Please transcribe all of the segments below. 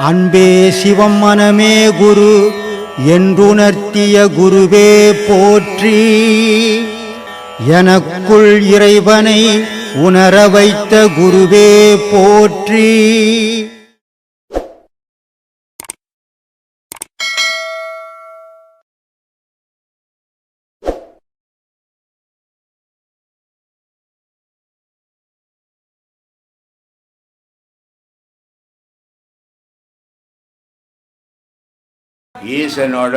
அன்பே சிவம் மனமே குரு என்றுணர்த்திய குருவே போற்றி. எனக்குள் இறைவனை உணர வைத்த குருவே போற்றி. ஈசனோட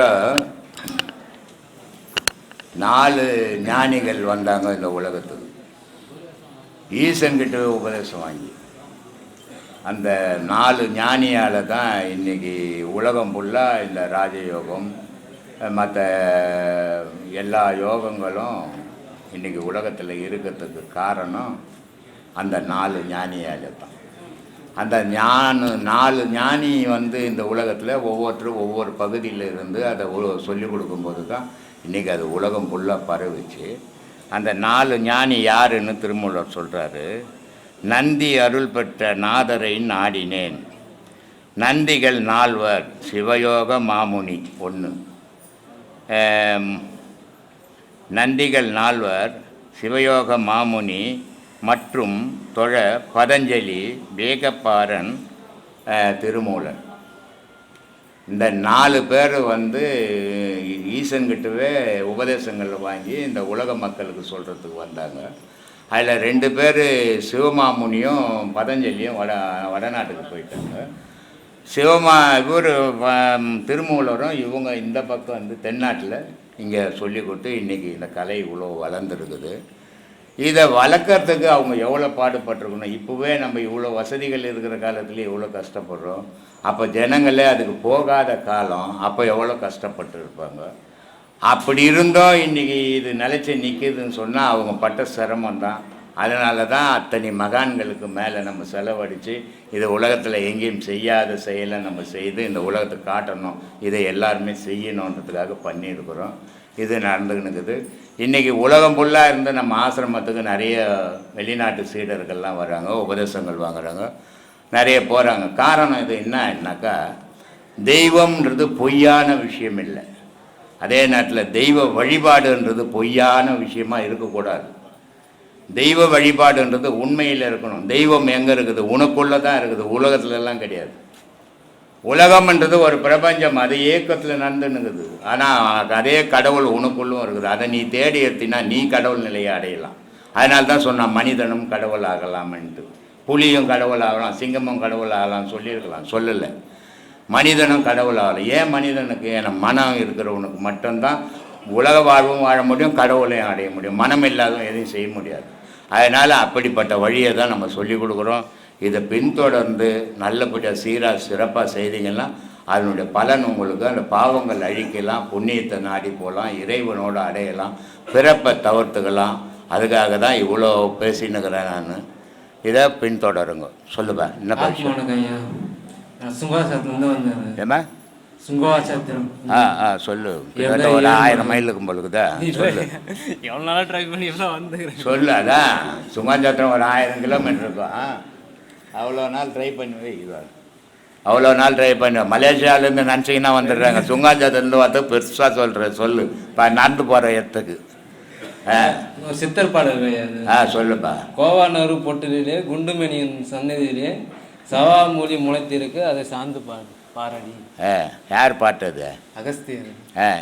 4 ஞானிகள் வந்தாங்க இந்த உலகத்துக்கு. ஈசன்கிட்ட உபதேசம் வாங்கி அந்த 4 ஞானியால் தான் இன்றைக்கி உலகம் ஃபுல்லாக இந்த ராஜயோகம் மற்ற எல்லா யோகங்களும் இன்றைக்கி உலகத்தில் இருக்கிறதுக்கு காரணம் அந்த 4 ஞானியால் தான். அந்த 4 ஞானி இந்த உலகத்தில் ஒவ்வொருத்தரும் ஒவ்வொரு பகுதியில் இருந்து அதை சொல்லிக் கொடுக்கும்போது தான் இன்றைக்கி அது உலகம் ஃபுல்லாக பரவிச்சு. அந்த 4 ஞானி யாருன்னு திருமூலர் சொல்கிறாரு. நந்தி அருள் பெற்ற நாதரை நாடினேன். நந்திகள் 4 சிவயோக மாமுனி 1. நந்திகள் 4 சிவயோக மாமுனி மற்றும் தொழ பதஞ்சலி, வேகப்பாரன், திருமூலன். இந்த 4 பேர் ஈசன்கிட்டவே உபதேசங்கள் வாங்கி இந்த உலக மக்களுக்கு சொல்கிறதுக்கு வந்தாங்க. அதில் 2 பேர் சிவமாமுனியும் பதஞ்சலியும் வடநாட்டுக்கு போயிட்டாங்க. இவர் திருமூலரும் இவங்க இந்த பக்கம் தென்னாட்டில் இங்கே சொல்லி கொடுத்து இன்றைக்கி இந்த கலை இவ்வளோ வளர்ந்துருக்குது. இதை வளர்க்குறதுக்கு அவங்க எவ்வளோ பாடுபட்டிருக்கணும். இப்போவே நம்ம இவ்வளோ வசதிகள் இருக்கிற காலத்துலேயே எவ்வளோ கஷ்டப்படுறோம். அப்போ ஜனங்களே அதுக்கு போகாத காலம், அப்போ எவ்வளோ கஷ்டப்பட்டு இருப்பாங்க. அப்படி இருந்தோம் இன்றைக்கி இது நிலச்சி நிற்கிதுன்னு சொன்னால் அவங்க பட்ட சிரமம் தான். அதனால தான் அத்தனை மகான்களுக்கு மேலே நம்ம செலவழித்து இதை உலகத்தில் எங்கேயும் செய்யாத செயலை நம்ம செய்து இந்த உலகத்துக்கு காட்டணும், இதை எல்லாருமே செய்யணுன்றதுக்காக பண்ணியிருக்கிறோம். இது நடந்துக்கினுக்குது. இன்றைக்கி உலகம் ஃபுல்லாக இருந்து நம்ம ஆசிரமத்துக்கு நிறைய வெளிநாட்டு சீடர்கள்லாம் வராங்க, உபதேசங்கள் வாங்குறாங்க, நிறைய போகிறாங்க. காரணம் இது என்னன்னாக்கா, தெய்வம்ன்றது பொய்யான விஷயம் இல்லை. அதே நேரத்தில் தெய்வ வழிபாடுன்றது பொய்யான விஷயமாக இருக்கக்கூடாது. தெய்வ வழிபாடுன்றது உண்மையில் இருக்கணும். தெய்வம் எங்கே இருக்குது? உனக்குள்ளே தான் இருக்குது, உலகத்துலலாம் கிடையாது. உலகம்ன்றது ஒரு பிரபஞ்சம், அது ஏக்கத்தில் நடந்துன்னுக்குது. ஆனால் அதே கடவுள் உனக்குள்ளும் இருக்குது. அதை நீ தேடி எடுத்தினா நீ கடவுள் நிலையை அடையலாம். அதனால தான் சொன்னான் மனிதனும் கடவுள் ஆகலாம்ன்ட்டு. புலியும் கடவுள் ஆகலாம், சிங்கமும் கடவுள் ஆகலாம் சொல்லியிருக்கலாம், சொல்லலை. மனிதனும் கடவுள் ஆகலாம். ஏன் மனிதனுக்கு? ஏன்னா மனம் இருக்கிறவனுக்கு மட்டும்தான் உலக வாழ்வும் வாழ முடியும், கடவுளையும் அடைய முடியும். மனம் இல்லாதவன் எதையும் செய்ய முடியாது. அதனால் அப்படிப்பட்ட வழியை தான் நம்ம சொல்லிக் கொடுக்குறோம். இதை பின்தொடர்ந்து நல்லபடியாக சீராக சிறப்பாக செய்தீங்கன்னா அதனுடைய பலன் உங்களுக்கு. அந்த பாவங்கள் அழிக்கலாம், புண்ணியத்தை நாடி போகலாம், இறைவனோடு அடையலாம், பிறப்பை தவிர்த்துக்கலாம். அதுக்காக தான் இவ்வளோ பேசினுக்கிறேன் நான். இதை பின்தொடருங்க. சொல்லுவேன். என்ன பரிசு? ஏமா சுங்கவாசத்திரம். சொல்லு. ஒரு 1000 மைல் இருக்கும் பொழுதுதா சொல்லு. எவ்வளோ நாளாக ட்ரை பண்ணி சொல்லு. அதான் சுங்காச்சத்திரம் ஒரு 1000 கிலோமீட்டர் இருக்கும். அவ்வளோ நாள் ட்ரை பண்ணி அவ்வளோ நாள் ட்ரை பண்ணி மலேசியாவிலேருந்து நினச்சிங்கன்னா வந்துடுறாங்க. சுங்காச்சத்திரந்து வந்து பெருசாக சொல்கிறேன். சொல்லு. இப்போ நடந்து போகிற இடத்துக்கு சித்தர் பாடல். சொல்லுப்பா. கோவானூர் பொட்டிலே குண்டுமணியின் சன்னதியிலே சவாமூலி முளைத்திருக்கு, அதை சார்ந்து பாரடி. யார் பாட்டது? அகஸ்தியர்.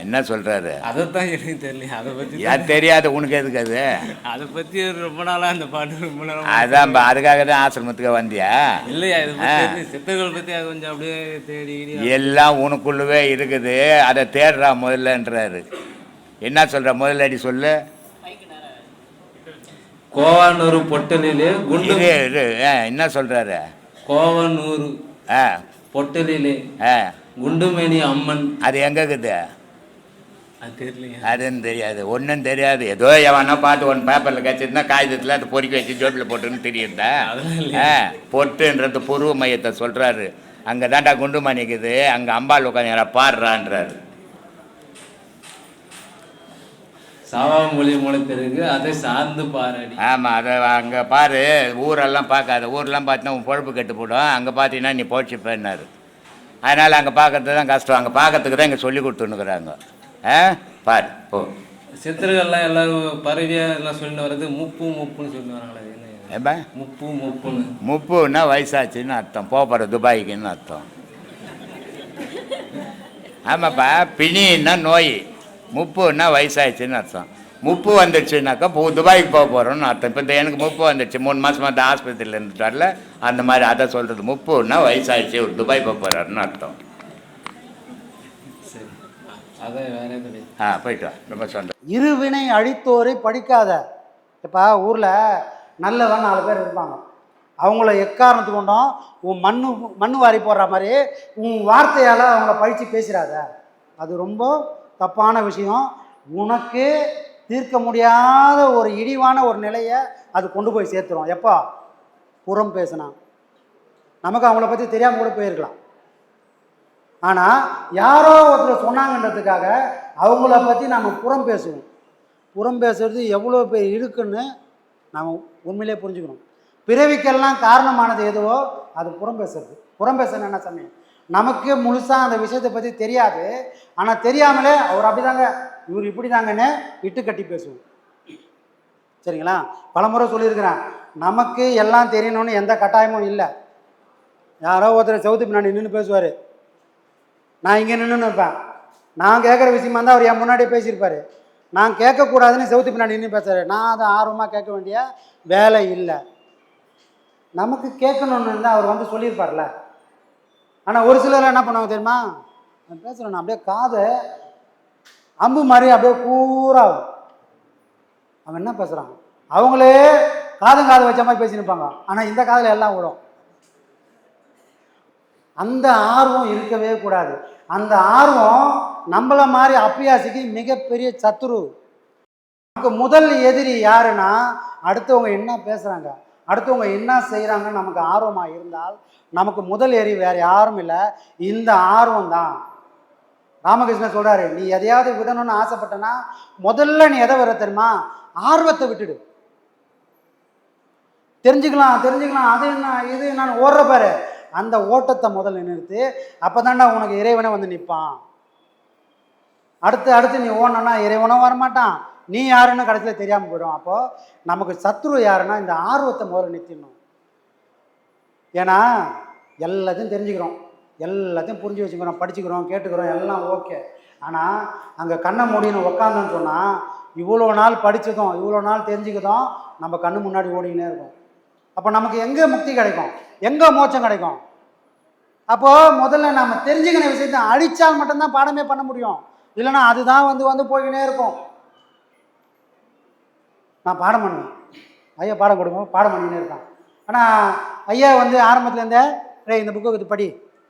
என்ன சொல்கிறாரு? அதைத்தான் எனக்கு தெரியல. அதை பற்றி யார் தெரியாது உனக்கு? எதுக்கு அது? அதை பற்றி ரொம்ப நாளாக அந்த பாட்டு ரொம்ப நாளாக. அதான் அதுக்காக தான் ஆசிரமத்துக்கு வந்தியா? இல்லையா? சித்தர்கள் பற்றி அது கொஞ்சம் அப்படியே தேடி எல்லாம் உனக்குள்ளவே இருக்குது. அதை தேடுறா முதல்லன்றாரு. என்ன சொல்கிற? முதலடி சொல்லு. கோவானூர் பொட்டலிலே குண்டு. என்ன சொல்கிறாரு? கோவானூர் பொட்டலிலே குண்டுமணி அம்மன். அது எங்கே இருக்குது? அது தெரியல. அதுன்னு தெரியாது, ஒன்றும் தெரியாது. ஏதோ எவனா பாட்டு ஒன்று பேப்பரில் கிடச்சிருந்தா காகிதத்தில் அதை பொறுக்கி வச்சு ஜோட்டில் போட்டுன்னு தெரியுதா? பொட்டுன்றது பூர்வ மையத்தை சொல்கிறாரு. அங்கே தாண்டா குண்டுமணி இருக்குது, அங்கே அம்பாள் உட்காந்து பாடுறான்றாரு. சாவாமொழி முளைத்திருக்கு, அதை சார்ந்து பாரடி. ஆமாம், அதை அங்கே பாரு. ஊரெல்லாம் பார்க்காத. ஊரெல்லாம் பார்த்தீங்கன்னா உன் பொழப்பு கெட்டு போடும். அங்கே பார்த்தீங்கன்னா நீ போச்சுப்பேன்னாரு. அதனால் அங்கே பார்க்கறது தான் கஷ்டம். அங்கே பார்க்கறதுக்கு தான் இங்கே சொல்லி கொடுத்துன்னுக்குறாங்க. பாரு ஓ சித்தர்கள்லாம் எல்லாரும் பறவையாக எல்லாம் சொல்லிட்டு வர்றது முப்புன்னு சொல்லி வராங்களே, அது என்ன ஏப்பா முப்புன்னு? முப்புன்னா வயசாச்சுன்னு அர்த்தம், போகிற துபாய்க்குன்னு அர்த்தம். ஆமாப்பா, பிணின்னா நோய், முப்புன்னா வயசாயிடுச்சுன்னு அர்த்தம். முப்பு வந்துடுச்சுனாக்கா துபாய்க்கு போக போகிறோன்னு அர்த்தம். இப்போ எனக்கு முப்பு வந்துடுச்சு, 3 மாதமாக அந்த ஆஸ்பத்திரியில் இருந்துட்டு வரல, அந்த மாதிரி அதை சொல்கிறது. முப்புன்னா வயசாயிடுச்சு, ஒரு துபாய் போக போகிறாருன்னு அர்த்தம். சரி, அதை வேற எது? போயிட்டு வா, ரொம்ப சந்தோஷம். இருவினை அழித்தோரை படிக்காத. இப்போ ஊரில் நல்லவன் 4 பேர் இருப்பாங்க. அவங்கள எக்காரணத்து கொண்டோம் உன் மண்ணு வாரி போடுற மாதிரி உன் வார்த்தையால் அவங்கள பழித்து பேசுகிறாத. அது ரொம்ப தப்பான விஷயம். உனக்கு தீர்க்க முடியாத ஒரு இழிவான ஒரு நிலையை அது கொண்டு போய் சேர்த்துரும். எப்போ புறம் பேசினா நமக்கு அவங்கள பற்றி தெரியாமல் கூட போயிருக்கலாம். ஆனால் யாரோ ஒருத்தர் சொன்னாங்கன்றதுக்காக அவங்கள பற்றி நம்ம புறம் பேசுவோம். புறம் பேசுறது எவ்வளோ பேர் இருக்குன்னு நாம் உண்மையிலே புரிஞ்சுக்கணும். பிறவிக்கெல்லாம் காரணமானது எதுவோ அது புறம் பேசுறது. புறம் பேசுறது என்ன சமயம், நமக்கு முழுசாக அந்த விஷயத்தை பற்றி தெரியாது, ஆனால் தெரியாமலே அவர் அப்படிதாங்க இவர் இப்படி தாங்கன்னு இட்டு கட்டி பேசுவோம். சரிங்களா? பலமுறை சொல்லியிருக்கிறேன், நமக்கு எல்லாம் தெரியணும்னு எந்த கட்டாயமும் இல்லை. யாரோ ஒருத்தர் செவுத்து பின்னாடி நின்று பேசுவார், நான் இங்கே நின்று இருப்பேன். நான் கேட்குற விஷயமா இருந்தால் அவர் என் முன்னாடியே பேசியிருப்பார். நான் கேட்கக்கூடாதுன்னு செவுத்து பின்னாடி நின்று பேசுகிறார். நான் அதை ஆர்வமாக கேட்க வேண்டிய வேலை இல்லை. நமக்கு கேட்கணுன்னு இருந்தால் அவர் வந்து சொல்லியிருப்பார்ல. ஆனால் ஒரு சிலர் என்ன பண்ணுவாங்க தெரியுமா, நான் பேசுகிறேன், நான் அப்படியே காதை அம்பு மாதிரி அப்படியே பூராகும். அவன் என்ன பேசுகிறான், அவங்களே காது வச்ச மாதிரி பேசினிருப்பாங்க, ஆனால் இந்த காதில் எல்லாம் விடும். அந்த ஆர்வம் இருக்கவே கூடாது. அந்த ஆர்வம் நம்மள மாதிரி அப்பியாசிக்கு மிகப்பெரிய சத்துரு. நமக்கு முதல் எதிரி யாருன்னா அடுத்தவங்க என்ன பேசுகிறாங்க, அடுத்தவங்க என்ன செய்கிறாங்கன்னு நமக்கு ஆர்வமாக இருந்தால் நமக்கு முதல் எதிரி வேறு யாரும் இல்லை, இந்த ஆர்வம் தான். ராமகிருஷ்ணன் சொல்கிறாரு, நீ எதையாவது விடணும்னு ஆசைப்பட்டனா முதல்ல நீ எதை வர தெரியுமா, ஆர்வத்தை விட்டுடு. தெரிஞ்சுக்கலாம் அது என்ன இது நான் ஓடுற பாரு, அந்த ஓட்டத்தை முதல்ல நிறுத்து. அப்போ தான்டா உனக்கு இறைவனை வந்து நிற்பான். அடுத்து நீ ஓடணுன்னா இறைவனும் வரமாட்டான், நீ யாருன்னு கடைசியில் தெரியாமல் போயிடும். அப்போது நமக்கு சத்ரு யாருன்னா இந்த ஆர்வத்தை முதல்ல நிறுத்திடணும். ஏன்னா எல்லாத்தையும் தெரிஞ்சுக்கிறோம், எல்லாத்தையும் புரிஞ்சு வச்சுக்கிறோம், படிச்சுக்கிறோம், கேட்டுக்கிறோம், எல்லாம் ஓகே. ஆனால் அங்கே கண்ணை மூடின்னு உக்காந்தோன்னு சொன்னால் இவ்வளோ நாள் படித்ததும் இவ்வளோ நாள் தெரிஞ்சுக்கிறதும் நம்ம கண்ணு முன்னாடி ஓடிக்கினே இருக்கும். அப்போ நமக்கு எங்கே முக்தி கிடைக்கும், எங்கே மோட்சம் கிடைக்கும்? அப்போது முதல்ல நம்ம தெரிஞ்சுக்கிற விஷயத்தை அழித்தால் மட்டும்தான் பாடமே பண்ண முடியும். இல்லைன்னா அதுதான் வந்து போய்கினே இருக்கும். நான் பாடம் பண்ணுவேன், ஐயா பாடம் கொடுங்க, பாடம் பண்ணினே இருக்கான். ஆனால் ஐயா வந்து ஆரம்பத்துலேருந்தே இந்த புக்கு இது படி,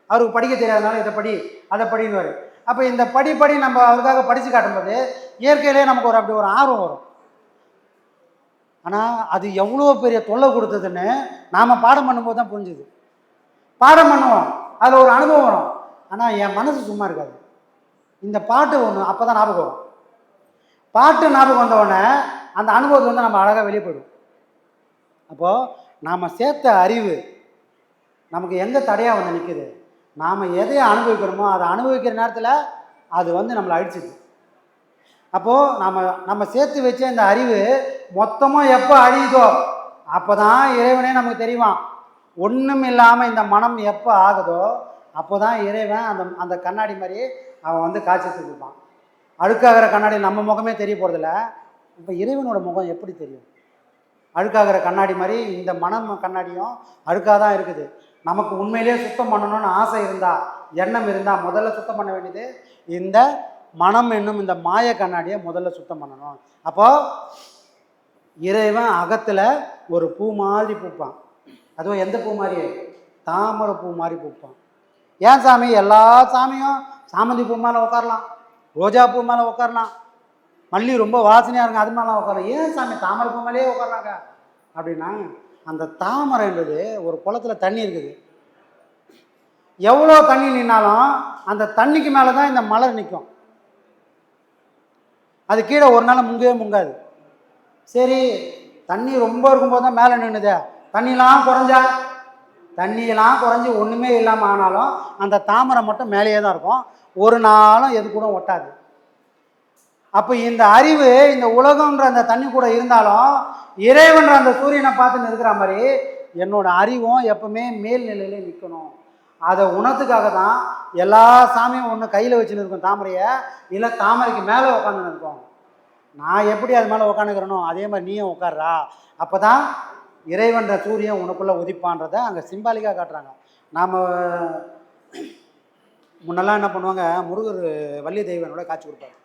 அவருக்கு படிக்க தெரியாதனால இதை படி அதை படின்னு. அப்போ இந்த படி நம்ம அவருக்காக படித்து காட்டும்போது இயற்கையிலே நமக்கு அப்படி ஒரு ஆர்வம் வரும். ஆனால் அது எவ்வளோ பெரிய தொல்லை கொடுத்ததுன்னு நாம் பாடம் பண்ணும்போது தான் புரிஞ்சுது. பாடம் பண்ணுவோம், அதில் ஒரு அனுபவம் வரும், ஆனால் என் மனசு சும்மா இருக்காது. இந்த பாட்டு ஒன்று அப்போ தான் ஞாபகம் வரும். பாட்டு ஞாபகம் வந்தவுடனே அந்த அனுபவத்தை வந்து நம்ம அழகாக வெளியே போயிடும். அப்போது நாம் சேர்த்த அறிவு நமக்கு எங்கே தடையாக வந்து நிற்குது, நாம் எதை அனுபவிக்கிறோமோ அதை அனுபவிக்கிற நேரத்தில் அது வந்து நம்மளை அழிச்சிது. அப்போது நம்ம சேர்த்து வச்ச இந்த அறிவு மொத்தமாக எப்போ அழியுதோ அப்போ தான் இறைவனே நமக்கு தெரியுவான். ஒன்றும் இல்லாமல் இந்த மனம் எப்போ ஆகுதோ அப்போ தான் இறைவன் அந்த கண்ணாடி மாதிரி அவன் வந்து காட்சி கொடுப்பான். அழுக்காகிற கண்ணாடி நம்ம முகமே தெரிய போகிறதில்ல, இப்போ இறைவனோட முகம் எப்படி தெரியும்? அழுக்காகிற கண்ணாடி மாதிரி இந்த மனம் கண்ணாடியும் அழுக்காக தான் இருக்குது. நமக்கு உண்மையிலே சுத்தம் பண்ணணும்னு ஆசை இருந்தால், எண்ணம் இருந்தால் முதல்ல சுத்தம் பண்ண வேண்டியது இந்த மனம் என்னும் இந்த மாய கண்ணாடியை முதல்ல சுத்தம் பண்ணணும். அப்போது இறைவன் அகத்தில் ஒரு பூ மாதிரி பூப்பான். அதுவும் எந்த பூ மாதிரி? தாமரை பூ மாதிரி பூப்பான். ஏன் சாமி, எல்லா சாமியும் சாமந்தி பூ மேலே உட்காரலாம், ரோஜா பூ மேலே உட்காரலாம், மல்லி ரொம்ப வாசனையாக இருக்கும் அது மேலே உட்காரலாம், ஏன் சாமி தாமரை பூ மேலேயே உட்கார்றாங்க அப்படின்னா, அந்த தாமரைன்றது ஒரு குளத்தில் தண்ணி இருக்குது. எவ்வளோ தண்ணி நின்னாலும் அந்த தண்ணிக்கு மேலே தான் இந்த மலர் நிற்கும். அது கீழே ஒரு நாள் முங்கவே முங்காது. சரி, தண்ணி ரொம்ப இருக்கும்போது தான் மேலே நின்றுதே, தண்ணிலாம் குறைஞ்சா தண்ணியெல்லாம் குறைஞ்சி ஒன்றுமே இல்லாமல் ஆனாலும் அந்த தாமரை மட்டும் மேலேயே தான் இருக்கும், ஒரு நாளும் எது கூட ஒட்டாது. அப்போ இந்த அறிவு இந்த உலகம்ன்ற அந்த தண்ணி கூட இருந்தாலும் இறைவன்ற அந்த சூரியனை பார்த்து இருக்கிற மாதிரி என்னோட அறிவும் எப்பவுமே மேல்நிலையில நிற்கணும். அதை உணத்துக்காக தான் எல்லா சாமியும் ஒன்று கையில் வச்சுன்னு இருக்கும் தாமரையை, இல்லை தாமரைக்கு மேலே உட்காந்துன்னு இருக்கும். நான் எப்படி அது மேலே உட்காந்துக்கிறனோ அதே மாதிரி நீயும் உட்கார்றா, அப்போ தான் இறைவன்ற சூரியன் உனக்குள்ளே உதிப்பான்றதை அங்கே சிம்பாலிக்காக காட்டுறாங்க. நாம் முன்னெல்லாம் என்ன பண்ணுவாங்க, முருகர் வள்ளி தெய்வனோட காட்சி கொடுப்பாரு.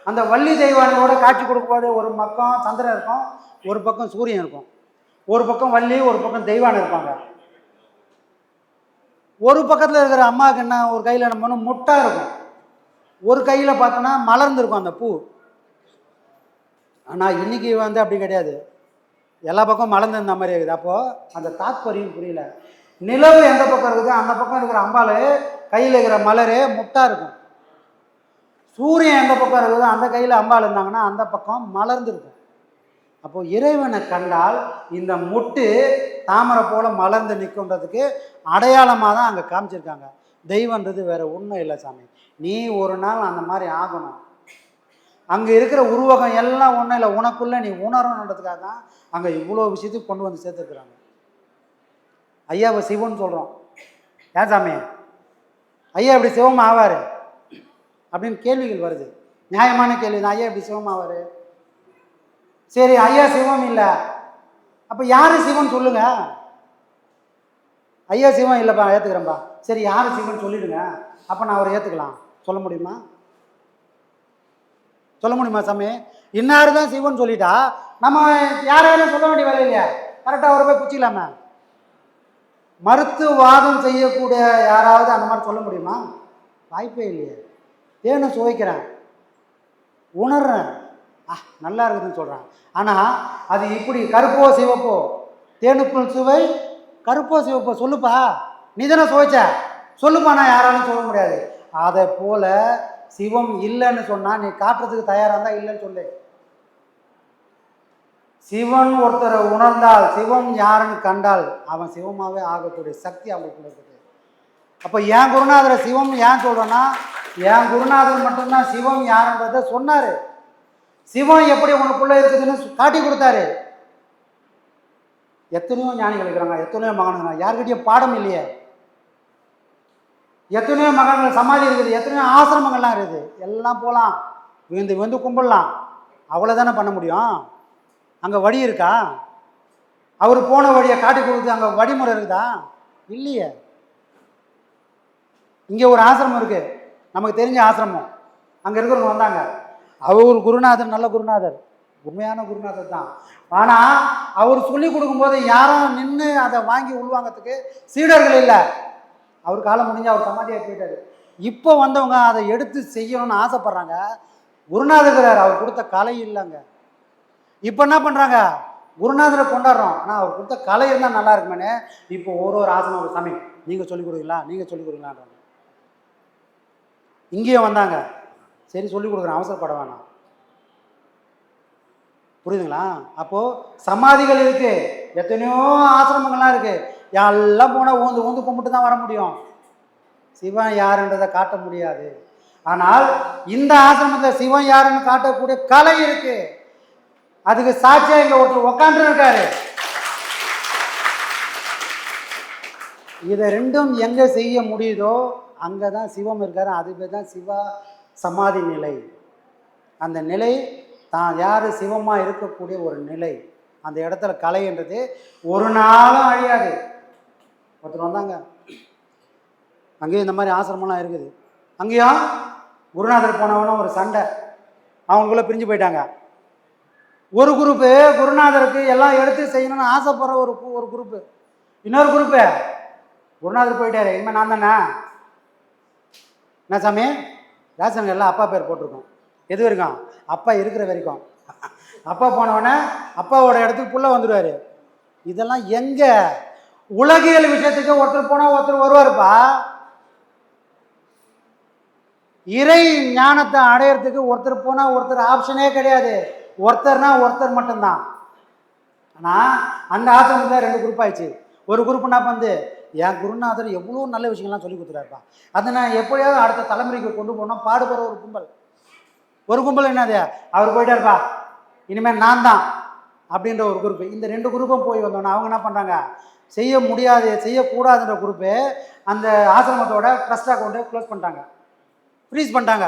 அந்த வள்ளி தெய்வானோட காட்சி கொடுக்கும்போது ஒரு பக்கம் சந்திரன் இருக்கும், ஒரு பக்கம் சூரியன் இருக்கும், ஒரு பக்கம் வள்ளி, ஒரு பக்கம் தெய்வானம் இருப்பாங்க. ஒரு பக்கத்தில் இருக்கிற அம்மாவுக்கு என்ன, ஒரு கையில் என்ன பண்ணும், முட்டா இருக்கும், ஒரு கையில் பார்த்தோன்னா மலர்ந்துருக்கும் அந்த பூ. ஆனால் இன்னைக்கு அப்படி கிடையாது, எல்லா பக்கம் மலர்ந்து மாதிரி இருக்குது. அப்போது அந்த தாத்பரியம் புரியல. நிலவு எந்த பக்கம் இருக்குது அந்த பக்கம் இருக்கிற அம்பாள் கையில் இருக்கிற மலரே முட்டா இருக்கும். சூரியன் எந்த பக்கம் இருக்குதோ அந்த கையில் அம்பாள் இருந்தாங்கன்னா அந்த பக்கம் மலர்ந்துருக்கும். அப்போது இறைவனை கண்டால் இந்த முட்டு தாமரை போல் மலர்ந்து நிற்குன்றதுக்கு அடையாளமாக தான் அங்கே காமிச்சிருக்காங்க. தெய்வன்றது வேறு ஒன்றும் இல்லை சாமி, நீ ஒரு நாள் அந்த மாதிரி ஆகணும். அங்கே இருக்கிற உருவகம் எல்லாம் ஒன்றும் இல்லை, உனக்குள்ளே நீ உணரணுன்றதுக்காக தான் அங்கே இவ்வளோ விஷயத்துக்கு கொண்டு வந்து சேர்த்துருக்குறாங்க. ஐயாவை சிவன் சொல்கிறோம், ஏன் சாமி ஐயா இப்படி சிவம் ஆவார் அப்படின்னு கேள்விகள் வருது, நியாயமான கேள்வி தான். ஐயா இப்படி சிவம் ஆவார், சரி ஐயா சிவம் இல்லை, அப்போ யார் சிவன் சொல்லுங்க. ஐயா சிவம் இல்லைப்பா ஏற்றுக்கிறேன்ப்பா, சரி யார் சிவன் சொல்லிடுங்க, அப்போ நான் அவரை ஏற்றுக்கலாம். சொல்ல முடியுமா? சொல்ல முடியுமா சாமி? இன்னாரு தான் சிவன் சொல்லிட்டா நம்ம யாராலும் சொல்ல வேண்டிய வேலை இல்லையா, கரெக்டாக அவரை போய் பிடிச்சிக்கலாமே. மருத்துவவாதம் செய்யக்கூடிய யாராவது அந்த மாதிரி சொல்ல முடியுமா? வாய்ப்பே இல்லையே. தேனை சுவைக்கிறேன், உணர்றேன், நல்லா இருக்குதுன்னு சொல்கிறேன். ஆனால் அது இப்படி கருப்போ சிவப்போ, தேனுக்குள் சுவை கருப்போ சிவப்போ, சொல்லுப்பா நீ தானே சுவைச்ச, சொல்லுப்பா, நான் யாராலும் சொல்ல முடியாது. அதை போல் சிவம் இல்லைன்னு சொன்னால் நீ காட்டுறதுக்கு தயாராக இருந்தால் இல்லைன்னு சொல்லு. சிவன் ஒருத்தரை உணர்ந்தால், சிவம் யாருன்னு கண்டால் அவன் சிவமாகவே ஆகக்கூடிய சக்தி அவங்களுக்குள்ள இருக்குது. அப்போ என் குருநாதரை சிவம் ஏன் சொல்கிறேன்னா, என் குருநாதர் மட்டும்தான் சிவம் யாருன்றதை சொன்னார். சிவம் எப்படி உனக்குள்ளே இருக்குதுன்னு காட்டி கொடுத்தாரு. எத்தனையோ ஞானிகள் இருக்கிறாங்க, எத்தனையோ மகான்கள், யாருக்கிட்டையும் பாடம் இல்லையே. எத்தனையோ மகான்கள் சமாதி இருக்குது, எத்தனையோ ஆசிரமங்கள்லாம் இருக்குது, எல்லாம் போகலாம், விழுந்து கும்பிடலாம், அவ்வளோதானே பண்ண முடியும். அங்கே வழி இருக்கா? அவர் போன வழியை காட்டி கொடுத்து அங்கே வழிமுறை இருக்குதா? இல்லையே. இங்கே ஒரு ஆசிரமம் இருக்குது, நமக்கு தெரிஞ்ச ஆசிரமம், அங்கே இருக்கிறவங்க வந்தாங்க, அவர் குருநாதர் நல்ல குருநாதர், உண்மையான குருநாதர் தான். ஆனால் அவர் சொல்லி கொடுக்கும்போது யாரும் நின்று அதை வாங்கி உள்வாங்கிறதுக்கு சீடர்கள் இல்லை. அவர் காலம் முடிஞ்சு அவர் சமாதியாக போயிட்டார். இப்போ வந்தவங்க அதை எடுத்து செய்யணும்னு ஆசைப்பட்றாங்க. குருநாதர் அவர் கொடுத்த கலை இல்லைங்க. இப்போ என்ன பண்ணுறாங்க, குருநாதரை கொண்டாடுறோம், ஆனால் அவர் கொடுத்த கலை இருந்தால் நல்லா இருக்குமேனே. இப்போ ஒரு ஆசனம் ஒரு சாமி நீங்கள் சொல்லிக் கொடுங்களா, நீங்கள் சொல்லிக் கொடுங்களான்றாங்க. இங்கேயும் வந்தாங்க, சரி சொல்லிக் கொடுக்குறேன், அவசரப்பட வேணாம். புரியுதுங்களா? அப்போது சமாதிகள் இருக்குது, எத்தனையோ ஆசிரமங்கள்லாம் இருக்குது, எல்லாம் போனால் ஊந்து கும்பிட்டு தான் வர முடியும். சிவன் யாருன்றதை காட்ட முடியாது. ஆனால் இந்த ஆசிரமத்தில் சிவன் யாருன்னு காட்டக்கூடிய கலை இருக்குது. அதுக்கு சாட்சியா இங்கே ஒருத்தர் உக்காண்டு இருக்காரு. இதை ரெண்டும் எங்கே செய்ய முடியுதோ அங்கே தான் சிவம் இருக்காரு. அது பேர் தான் சிவா சமாதி நிலை. அந்த நிலை தான் யார் சிவமாக இருக்கக்கூடிய ஒரு நிலை. அந்த இடத்துல கலைன்றது ஒரு நாளும் அழியாது. ஒருத்தர் வந்தாங்க, அங்கேயும் இந்த மாதிரி ஆசிரமெல்லாம் இருக்குது. அங்கேயும் குருநாதர் போனவனும் ஒரு சண்டை, அவங்களுக்குள்ளே பிரிஞ்சு போயிட்டாங்க. ஒரு குரூப்பு குருநாதருக்கு எல்லாம் எடுத்து செய்யணும்னு ஆசைப்படுற ஒரு குரூப்பு, இன்னொரு குரூப்பு குருநாதர் போயிட்டாரு, இனிமேல் நான் தானே. என்ன சாமி, ரேஷனுங்க எல்லாம் அப்பா பேர் போட்டிருக்கோம், எது வரைக்கும் அப்பா இருக்கிற வரைக்கும். அப்பா போனவொடனே அப்பாவோட இடத்துக்கு புள்ள வந்துடுவார். இதெல்லாம் எங்கே? உலகியல் விஷயத்துக்கு ஒருத்தர் போனால் ஒருத்தர் வருவாருப்பா. இறை ஞானத்தை அடையிறதுக்கு ஒருத்தர் போனால் ஒருத்தர் ஆப்ஷனே கிடையாது. ஒருத்தர்னா ஒருத்தர் மட்டும்தான். ஆனால் அந்த ஆசிரமத்தில் 2 குரூப் ஆயிடுச்சு. ஒரு குரூப்னா வந்து என் குருநாதர் எவ்வளோ நல்ல விஷயங்கள்லாம் சொல்லி கொடுத்துறாருப்பா, அதை நான் எப்படியாவது அடுத்த தலைமுறைக்கு கொண்டு போனோம் பாடுபடுற ஒரு கும்பல். ஒரு கும்பல் என்னது, அவர் போயிட்டாருப்பா இனிமேல் நான் தான் அப்படின்ற ஒரு குரூப்பு. இந்த 2 குரூப்பும் போய் வந்தோன்னா அவங்க என்ன பண்ணுறாங்க, செய்ய முடியாது செய்யக்கூடாதுன்ற குரூப்பு அந்த ஆசிரமத்தோட ட்ரஸ்ட் அக்கௌண்ட்டை க்ளோஸ் பண்ணிட்டாங்க, ஃப்ரீஸ் பண்ணிட்டாங்க.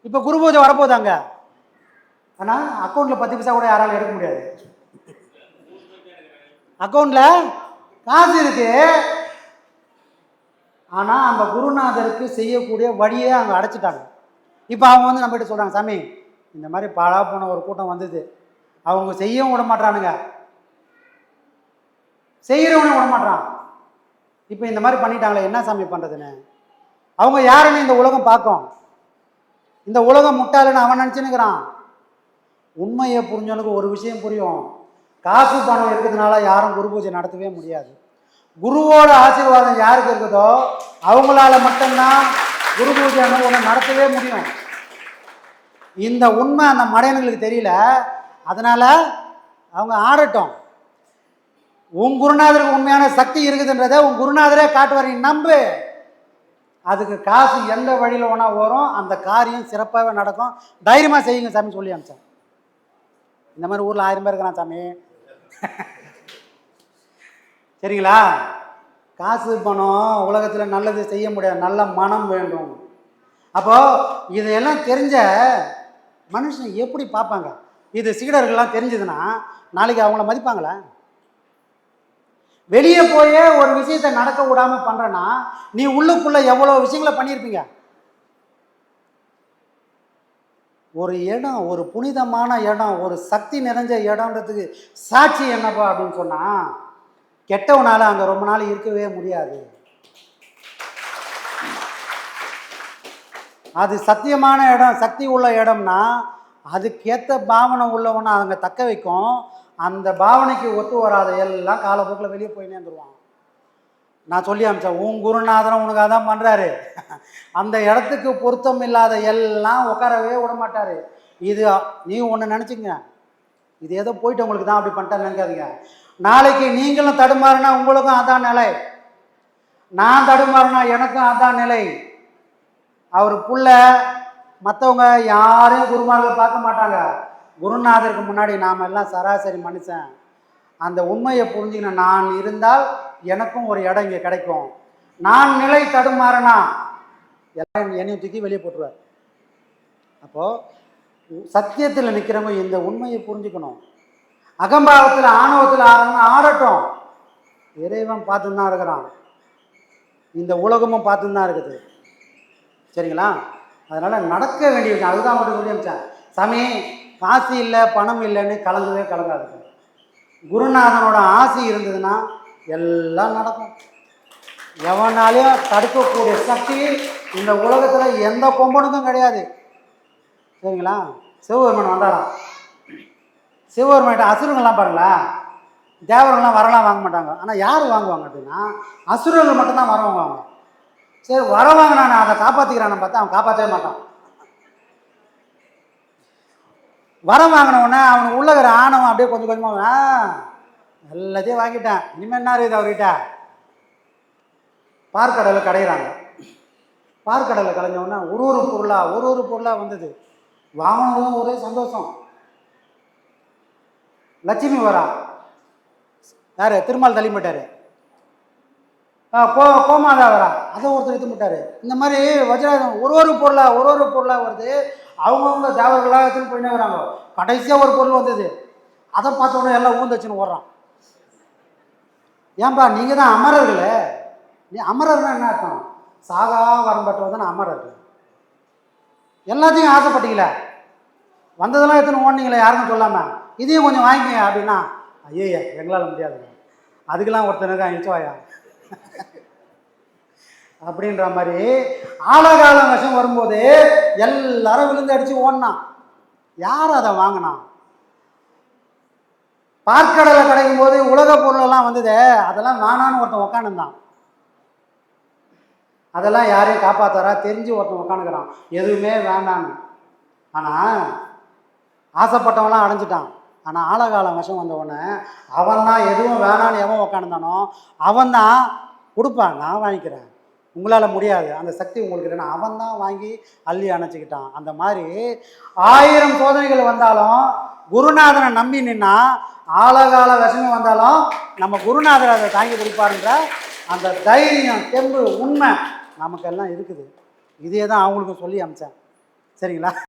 இப்போ குரு பூஜை வரப்போதாங்க, ஆனால் அக்கௌண்ட்டில் 10 பைசா கூட யாராலும் எடுக்க முடியாது. அக்கௌண்ட்டில் காசு இருக்கு, ஆனால் அந்த குருநாதருக்கு செய்யக்கூடிய வழியே அங்கே அடைச்சிட்டாங்க. இப்போ அவங்க வந்து நம்மகிட்ட சொல்கிறாங்க, சாமி இந்த மாதிரி பாழா போன ஒரு கூட்டம் வந்தது, அவங்க செய்யவும் விட மாட்டானுங்க, செய்கிறவனும் விட மாட்டான். இப்போ இந்த மாதிரி பண்ணிட்டாங்களே என்ன சாமி பண்ணுறதுன்னு. அவங்க யாருன்னு இந்த உலகம் பார்க்கும், இந்த உலகம் முட்டாளுன்னு அவன் நினச்சினுக்கிறான். உண்மையை புரிஞ்சவனுக்கு ஒரு விஷயம் புரியும், காசு பணம் இருக்கிறதுனால யாரும் குரு பூஜை நடத்தவே முடியாது. குருவோட ஆசீர்வாதம் யாருக்கு இருக்குதோ அவங்களால மட்டும்தான் குரு பூஜை ஒன்று நடத்தவே முடியும். இந்த உண்மை அந்த மடையனுங்களுக்கு தெரியல, அதனால அவங்க ஆடட்டும். உன் குருநாதருக்கு உண்மையான சக்தி இருக்குதுன்றதை உன் குருநாதரே காட்டுவார், நீ நம்பு. அதுக்கு காசு எந்த வழியில் ஒன்றா வரும், அந்த காரியம் சிறப்பாகவே நடக்கும். தைரியமாக செய்யுங்க சாமி சொல்லி அனுப்பிச்சேன். இந்த மாதிரி ஊரில் 1000 பேர் இருக்கிறான் சாமி. சரிங்களா? காசு பணம் உலகத்தில் நல்லது செய்ய முடியாது, நல்ல மனம் வேண்டும். அப்போது இதையெல்லாம் தெரிஞ்ச மனுஷன் எப்படி பார்ப்பாங்க? இது சீடர்கள்லாம் தெரிஞ்சதுன்னா நாளைக்கு அவங்கள மதிப்பாங்களா? வெளியே போயே ஒரு விஷயத்தை நடக்க விடாமல் பண்ணுறேன்னா நீ உள்ளுக்குள்ளே எவ்வளோ விஷயங்களை பண்ணியிருப்பீங்க. ஒரு இடம், ஒரு புனிதமான இடம், ஒரு சக்தி நிறைஞ்ச இடம்ன்றதுக்கு சாட்சி என்னப்பா அப்படின்னு சொன்னால், கெட்டவனால் அங்கே ரொம்ப நாள் இருக்கவே முடியாது. அது சத்தியமான இடம், சக்தி உள்ள இடம்னா அதுக்கேற்ற பாவனை உள்ளவனை அங்கே தக்க வைக்கும். அந்த பாவனைக்கு ஒத்து வராத எல்லாம் காலப்போக்கில் வெளியே போயினே வந்துடுவான். நான் சொல்லி அமிச்சேன், உன் குருநாதனம் உனக்கு அதான் பண்ணுறாரு. அந்த இடத்துக்கு பொருத்தம் இல்லாத எல்லாம் உட்காரவே விட மாட்டார். இது நீ ஒன்று நினச்சிங்க, இது ஏதோ போயிட்டு உங்களுக்கு தான் அப்படி பண்ணிட்டான்னு நினைக்காதீங்க. நாளைக்கு நீங்களும் தடுமாறுனா உங்களுக்கும் அதான் நிலை, நான் தடுமாறுனா எனக்கும் அதான் நிலை. அவர் புள்ள மற்றவங்க யாரையும் குருமார்கள் பார்க்க மாட்டாங்க. குருநாதருக்கு முன்னாடி நாம் எல்லாம் சராசரி மனுஷன். அந்த உண்மையை புரிஞ்சுக்கணும். நான் இருந்தால் எனக்கும் ஒரு இடம் இங்கே கிடைக்கும். நான் நிலை தடுமாறனா எல்லாம் என்னையும் தூக்கி வெளியே போட்டுருவார். அப்போது சத்தியத்தில் நிற்கிறவங்க இந்த உண்மையை புரிஞ்சுக்கணும். அகம்பாவத்தில் ஆணவத்தில் ஆடுறவங்க ஆடட்டும், இறைவன் பார்த்துன்னு தான் இருக்கிறான், இந்த உலகமும் பார்த்துன்னு தான் இருக்குது. சரிங்களா? அதனால் நடக்க வேண்டிய விஷயம் அதுதான் மட்டும் சொல்லி அனுப்பிச்சேன். சாமி காசு இல்லை பணம் இல்லைன்னு கலங்கவே கலங்காது. குருநாதனோட ஆசை இருந்ததுன்னா எல்லாம் நடக்கும். எவனாலையும் தடுக்கக்கூடிய சக்தி இந்த உலகத்தில் எந்த கொம்பனுக்கும் கிடையாது. சரிங்களா? சிவபெருமன் வந்தாராம். சிவபெருமன்கிட்ட அசுரங்கள்லாம் பாருங்களேன், தேவர்கள்லாம் வரலாம் வாங்க மாட்டாங்க. ஆனால் யார் வாங்குவாங்க அப்படின்னா அசுரர்கள் மட்டும்தான் வர வாங்குவாங்க. சரி வர வாங்க, நான் அதை காப்பாற்றிக்கிறான்னு பார்த்தா அவன் காப்பாற்றவே மாட்டான். வரம் வாங்கினவுடனே அவனுக்கு உள்ளகிற ஆணவம் அப்படியே கொஞ்சம் கொஞ்சமாக எல்லாத்தையும் வாங்கிட்டேன், இனிமேல் என்ன இருக்குது அவர்கிட்ட. பார்க்கடலில் கடையிறாங்க. பார்க்கடலில் கலைஞ்சவுடனே ஒரு பொருளாக வந்தது. வாங்கினதும் ஒரே சந்தோஷம். லட்சுமி வரா, யார் திருமால் தள்ளி போட்டார். கோமாதா வரா, அதை ஒருத்தர் எடுத்து விட்டார். இந்த மாதிரி வஜ்ராயுதம் ஒரு பொருளாக வருது. அவங்கவுங்க தேவர்களாக எடுத்துன்னு போயின்னு வராங்க. கடைசியாக ஒரு பொருள் வந்தது, அதை பார்த்தோன்னே எல்லாம் ஊந்து வச்சுன்னு ஓடுறான். ஏன்பா நீங்கள் தான் அமரர்களே, நீ அமரர்னா என்ன அர்த்தம்? சாகா வரம் பெற்றவர் தானே அமரர்கள். எல்லாத்தையும் ஆசைப்பட்டீங்களே, வந்ததெல்லாம் எடுத்துன்னு ஓடினீங்களே யாருன்னு சொல்லாமல், இதையும் கொஞ்சம் வாங்கிக்கங்க அப்படின்னா, ஐயா எங்களால் முடியாதுங்க, அதுக்கெல்லாம் ஒருத்தனுக்கு இச்சுவாயா அப்படின்ற மாதிரி ஆழகாலம் விஷம் வரும்போது எல்லாரும் விழுந்து அடித்து ஓடினான். யார் அதை வாங்கினான்? பார்க்கடலை கிடைக்கும் போது உலக பொருளெல்லாம் வந்தது, அதெல்லாம் வேணான்னு ஒருத்தன் உக்காந்துருந்தான். அதெல்லாம் யாரையும் காப்பாற்றாரா தெரிஞ்சு ஒருத்தன் உக்காந்துக்கிறான், எதுவுமே வேண்டான்னு. ஆனால் ஆசைப்பட்டவங்களாம் அடைஞ்சிட்டான். ஆனால் ஆழகாலம் விஷம் வந்தவொடனே அவன் தான் எதுவும் வேணான்னு எவன் உக்காந்துதானோ அவன் தான் கொடுப்பான், நான் வாங்கிக்கிறேன், உங்களால் முடியாது, அந்த சக்தி உங்களுக்கு இல்லைன்னா அவன் தான் வாங்கி அள்ளி அணைச்சிக்கிட்டான். அந்த மாதிரி 1000 சோதனைகள் வந்தாலும் குருநாதனை நம்பி நின்னா ஆழகால விஷமே வந்தாலும் நம்ம குருநாதர் அதை தாங்கி கொடுப்பாருன்ற அந்த தைரியம், தெம்பு, உண்மை நமக்கெல்லாம் இருக்குது. இதே தான் அவங்களுக்கும் சொல்லி அமிச்சேன். சரிங்களா?